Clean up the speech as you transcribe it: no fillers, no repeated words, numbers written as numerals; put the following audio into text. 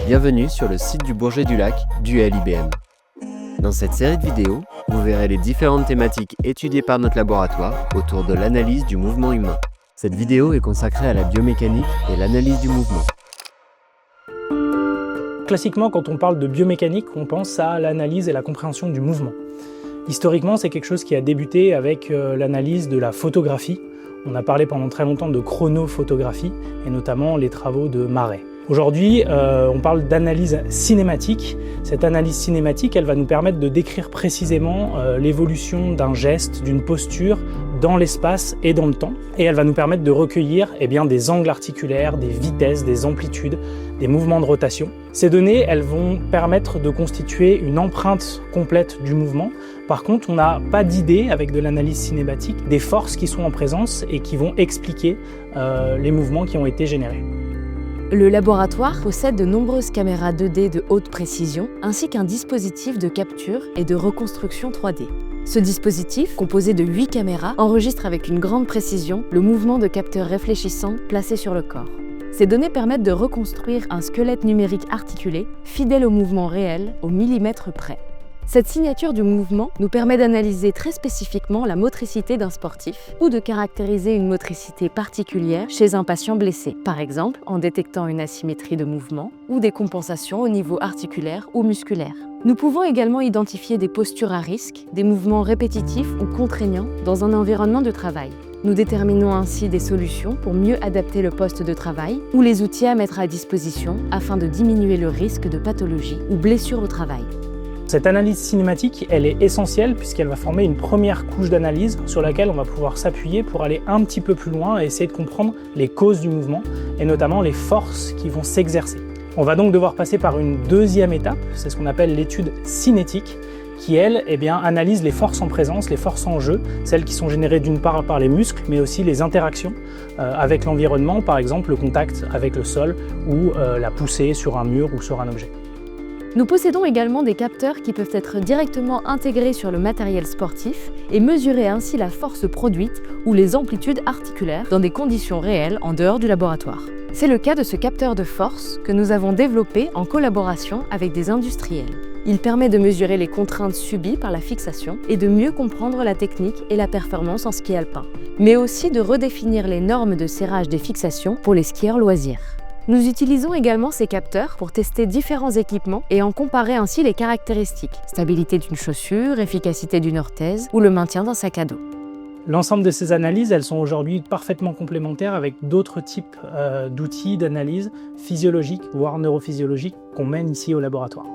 Bienvenue sur le site du Bourget du Lac, du LIBM. Dans cette série de vidéos, vous verrez les différentes thématiques étudiées par notre laboratoire autour de l'analyse du mouvement humain. Cette vidéo est consacrée à la biomécanique et l'analyse du mouvement. Classiquement, quand on parle de biomécanique, on pense à l'analyse et la compréhension du mouvement. Historiquement, c'est quelque chose qui a débuté avec l'analyse de la photographie. On a parlé pendant très longtemps de chronophotographie, et notamment les travaux de Marey. Aujourd'hui, on parle d'analyse cinématique. Cette analyse cinématique, elle va nous permettre de décrire précisément l'évolution d'un geste, d'une posture dans l'espace et dans le temps. Et elle va nous permettre de recueillir des angles articulaires, des vitesses, des amplitudes, des mouvements de rotation. Ces données, elles vont permettre de constituer une empreinte complète du mouvement. Par contre, on n'a pas d'idée, avec de l'analyse cinématique, des forces qui sont en présence et qui vont expliquer les mouvements qui ont été générés. Le laboratoire possède de nombreuses caméras 2D de haute précision, ainsi qu'un dispositif de capture et de reconstruction 3D. Ce dispositif, composé de 8 caméras, enregistre avec une grande précision le mouvement de capteurs réfléchissants placés sur le corps. Ces données permettent de reconstruire un squelette numérique articulé, fidèle au mouvement réel, au millimètre près. Cette signature du mouvement nous permet d'analyser très spécifiquement la motricité d'un sportif ou de caractériser une motricité particulière chez un patient blessé, par exemple en détectant une asymétrie de mouvement ou des compensations au niveau articulaire ou musculaire. Nous pouvons également identifier des postures à risque, des mouvements répétitifs ou contraignants dans un environnement de travail. Nous déterminons ainsi des solutions pour mieux adapter le poste de travail ou les outils à mettre à disposition afin de diminuer le risque de pathologie ou blessure au travail. Cette analyse cinématique, elle est essentielle puisqu'elle va former une première couche d'analyse sur laquelle on va pouvoir s'appuyer pour aller un petit peu plus loin et essayer de comprendre les causes du mouvement et notamment les forces qui vont s'exercer. On va donc devoir passer par une deuxième étape, c'est ce qu'on appelle l'étude cinétique, qui elle, analyse les forces en présence, les forces en jeu, celles qui sont générées d'une part par les muscles, mais aussi les interactions avec l'environnement, par exemple le contact avec le sol ou la poussée sur un mur ou sur un objet. Nous possédons également des capteurs qui peuvent être directement intégrés sur le matériel sportif et mesurer ainsi la force produite ou les amplitudes articulaires dans des conditions réelles en dehors du laboratoire. C'est le cas de ce capteur de force que nous avons développé en collaboration avec des industriels. Il permet de mesurer les contraintes subies par la fixation et de mieux comprendre la technique et la performance en ski alpin, mais aussi de redéfinir les normes de serrage des fixations pour les skieurs loisirs. Nous utilisons également ces capteurs pour tester différents équipements et en comparer ainsi les caractéristiques, stabilité d'une chaussure, efficacité d'une orthèse ou le maintien d'un sac à dos. L'ensemble de ces analyses, elles sont aujourd'hui parfaitement complémentaires avec d'autres types d'outils d'analyse physiologiques, voire neurophysiologiques qu'on mène ici au laboratoire.